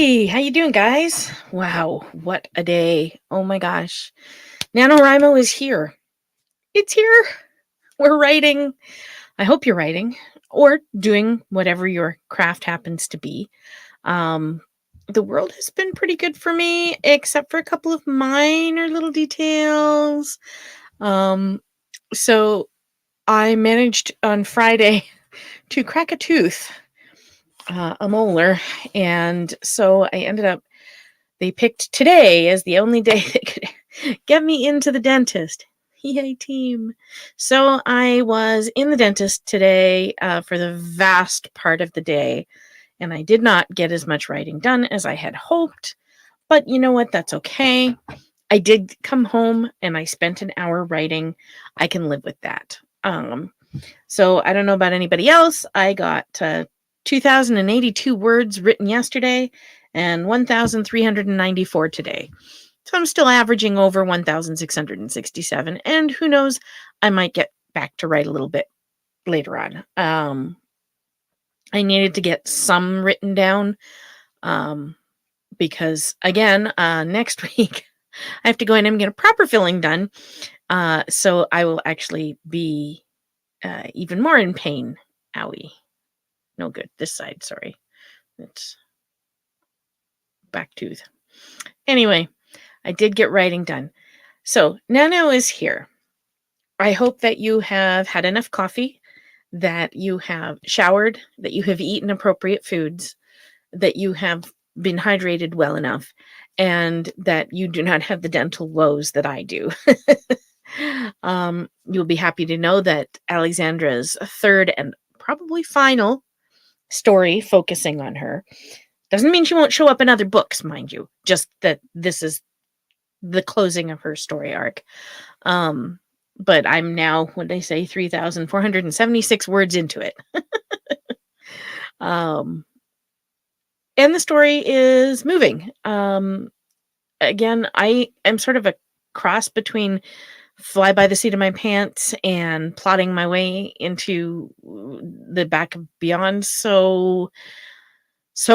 Hey, how you doing, guys? Wow, what a day. Oh my gosh. NaNoWriMo is here. It's here. We're writing. I hope you're writing or doing whatever your craft happens to be. Um, the world has been pretty good for me, except for a couple of minor little details. Um, so I managed on Friday to crack a tooth, a molar, and so I ended up they picked today as the only day that could get me into the dentist. Yay, team. So I was in the dentist today for the vast part of the day, and I did not get as much writing done as I had hoped. But you know what? That's okay. I did come home and I spent an hour writing. I can live with that. So I don't know about anybody else. I got 2,082 words written yesterday and 1,394 today. So I'm still averaging over 1,667. And who knows, I might get back to write a little bit later on. I needed to get some written down because, again, next week I have to go in and get a proper filling done. So I will actually be even more in pain. Owie. No good. This side, sorry. It's back tooth. Anyway, I did get writing done. So Nano is here. I hope that you have had enough coffee, that you have showered, that you have eaten appropriate foods, that you have been hydrated well enough, and that you do not have the dental woes that I do. You'll be happy to know that Alexandra's third and probably final story focusing on her doesn't mean she won't show up in other books, mind you, just that this is the closing of her story arc. But I'm now, what did I say, 3,476 words into it. And the story is moving. Again, I am sort of a cross between fly by the seat of my pants and plotting my way into the back of Beyond. So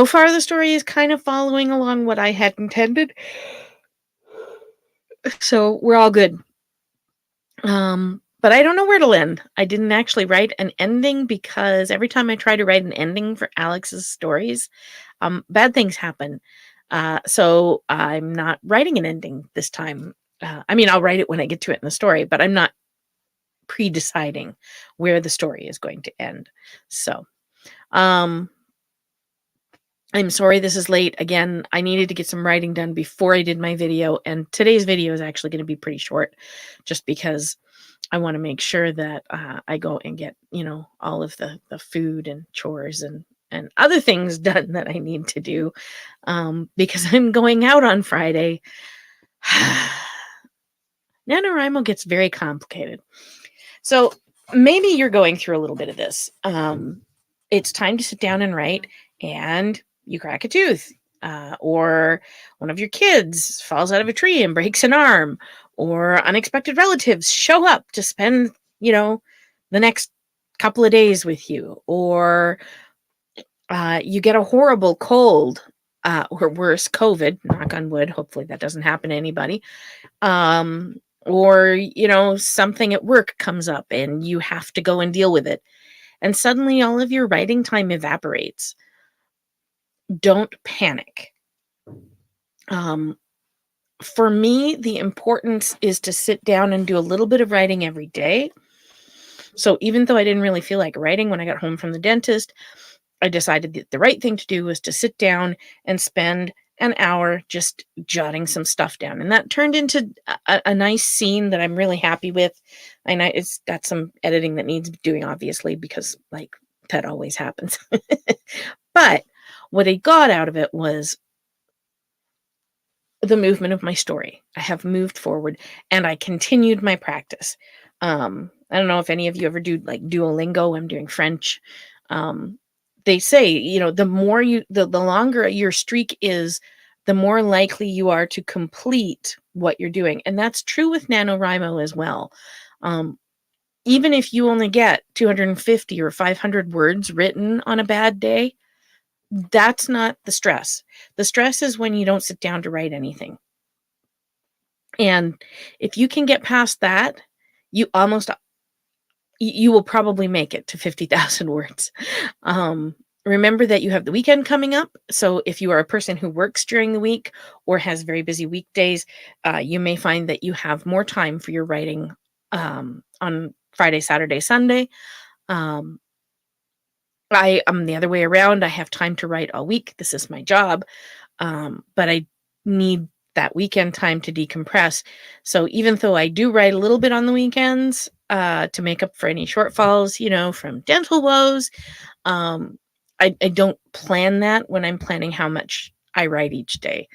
far the story is kind of following along what I had intended. So we're all good. But I don't know where it'll end. I didn't actually write an ending because every time I try to write an ending for Alex's stories, bad things happen. So I'm not writing an ending this time. I mean, I'll write it when I get to it in the story, but I'm not pre-deciding where the story is going to end. So, I'm sorry this is late. Again, I needed to get some writing done before I did my video, and today's video is actually going to be pretty short just because I want to make sure that I go and get, all of the food and chores and other things done that I need to do because I'm going out on Friday. NaNoWriMo gets very complicated. So maybe you're going through a little bit of this. It's time to sit down and write, and you crack a tooth, or one of your kids falls out of a tree and breaks an arm, or unexpected relatives show up to spend, the next couple of days with you, or you get a horrible cold, or worse, COVID, knock on wood. Hopefully that doesn't happen to anybody. Or, something at work comes up and you have to go and deal with it. And suddenly all of your writing time evaporates. Don't panic. For me, the importance is to sit down and do a little bit of writing every day. So even though I didn't really feel like writing when I got home from the dentist, I decided that the right thing to do was to sit down and spend an hour just jotting some stuff down. And that turned into a nice scene that I'm really happy with. And it's got some editing that needs doing, obviously, because that always happens. But what I got out of it was the movement of my story. I have moved forward and I continued my practice. I don't know if any of you ever do Duolingo. I'm doing French. They say, the longer your streak is, the more likely you are to complete what you're doing. And that's true with NaNoWriMo as well. Even if you only get 250 or 500 words written on a bad day, That's not the stress. The stress is when you don't sit down to write anything. And if you can get past that, you almost you will probably make it to 50,000 words. Remember that you have the weekend coming up. So if you are a person who works during the week or has very busy weekdays, you may find that you have more time for your writing on Friday, Saturday, Sunday. I am the other way around. I have time to write all week. This is my job. But I need that weekend time to decompress. So even though I do write a little bit on the weekends to make up for any shortfalls, from dental woes, I don't plan that when I'm planning how much I write each day.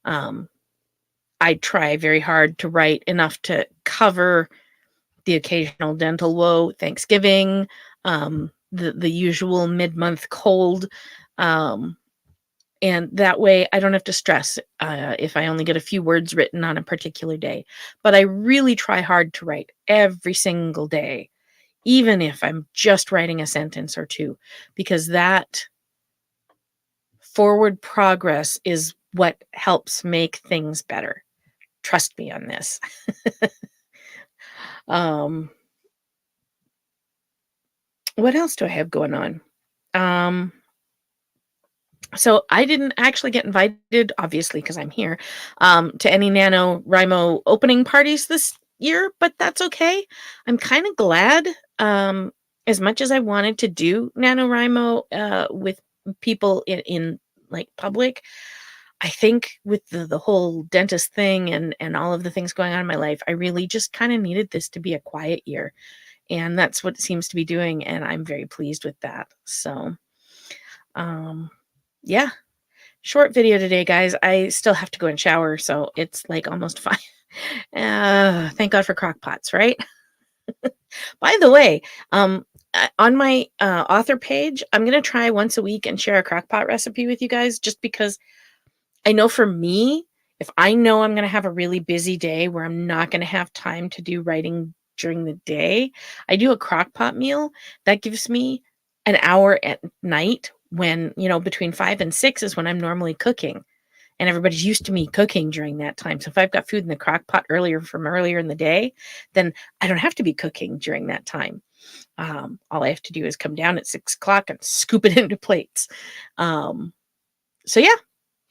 I try very hard to write enough to cover the occasional dental woe, Thanksgiving, the usual mid-month cold. And that way I don't have to stress if I only get a few words written on a particular day. But I really try hard to write every single day, even if I'm just writing a sentence or two, because that forward progress is what helps make things better. Trust me on this. What else do I have going on? So I didn't actually get invited, obviously, because I'm here, to any NaNoWriMo opening parties this year, but that's okay. I'm kind of glad. As much as I wanted to do NaNoWriMo with people in like public, I think with the whole dentist thing and all of the things going on in my life, I really just kind of needed this to be a quiet year. And that's what it seems to be doing, and I'm very pleased with that. So, yeah. Short video today, guys. I still have to go and shower, so it's like almost 5. Thank God for crock pots, right? By the way, on my author page, I'm going to try once a week and share a crock pot recipe with you guys, just because I know for me, if I know I'm going to have a really busy day where I'm not going to have time to do writing during the day, I do a crock pot meal. That gives me an hour at night when, between 5 and 6 is when I'm normally cooking. And everybody's used to me cooking during that time. So if I've got food in the crock pot earlier in the day, then I don't have to be cooking during that time. All I have to do is come down at 6 o'clock and scoop it into plates. So yeah,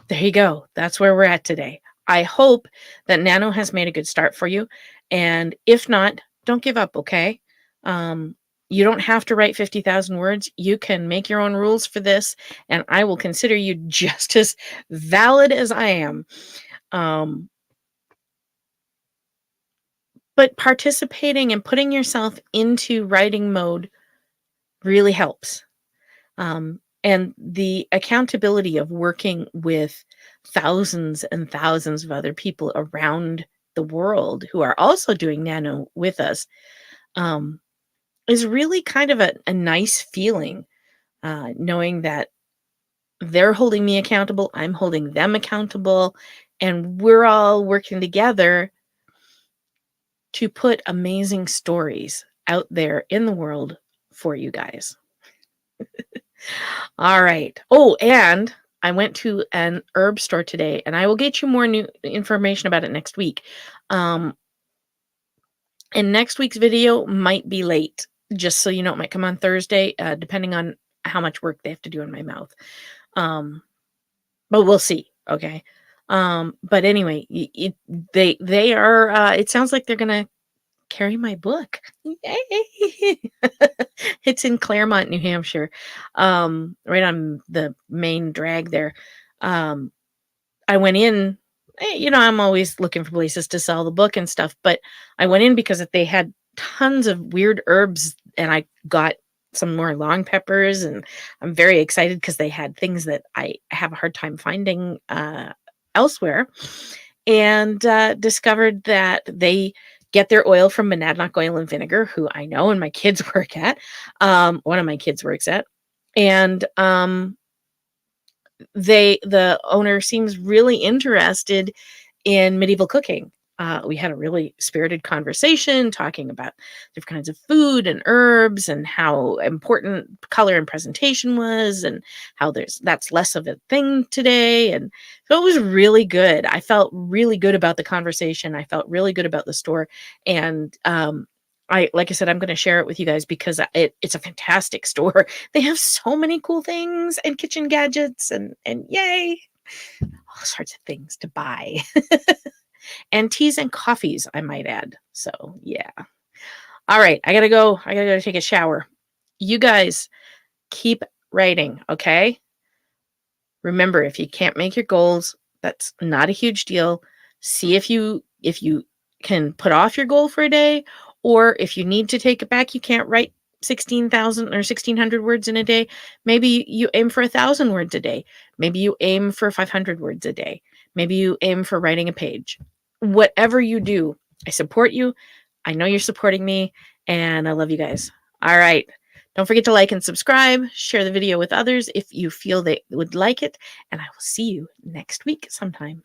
there you go. That's where we're at today. I hope that Nano has made a good start for you. And if not, don't give up, okay? You don't have to write 50,000 words. You can make your own rules for this, and I will consider you just as valid as I am. But participating and putting yourself into writing mode really helps. And the accountability of working with thousands and thousands of other people around the world who are also doing Nano with us is really kind of a nice feeling, knowing that they're holding me accountable, I'm holding them accountable, and we're all working together to put amazing stories out there in the world for you guys. All right. Oh, and I went to an herb store today, and I will get you more new information about it next week. And next week's video might be late, just so you know. It might come on Thursday, depending on how much work they have to do in my mouth. But we'll see. Okay. But anyway, they are. It sounds like they're gonna carry my book. Yay! It's in Claremont, New Hampshire, right on the main drag there. I went in, I'm always looking for places to sell the book and stuff, but I went in because they had tons of weird herbs, and I got some more long peppers, and I'm very excited because they had things that I have a hard time finding elsewhere, and discovered that they get their oil from Monadnock Oil and Vinegar, who I know and my kids work at. One of my kids works at. And the owner seems really interested in medieval cooking. We had a really spirited conversation talking about different kinds of food and herbs and how important color and presentation was, and how that's less of a thing today. And so it was really good. I felt really good about the conversation. I felt really good about the store. And like I said, I'm going to share it with you guys because it's a fantastic store. They have so many cool things and kitchen gadgets and yay, all sorts of things to buy. And teas and coffees, I might add. So, yeah. All right, I got to go. I got to go take a shower. You guys keep writing, okay? Remember, if you can't make your goals, that's not a huge deal. See if you can put off your goal for a day, or if you need to take it back, you can't write 16,000 or 1,600 words in a day. Maybe you aim for 1,000 words a day. Maybe you aim for 500 words a day. Maybe you aim for writing a page. Whatever you do, I support you. I know you're supporting me, and I love you guys. All right. Don't forget to like and subscribe. Share the video with others if you feel they would like it, and I will see you next week sometime.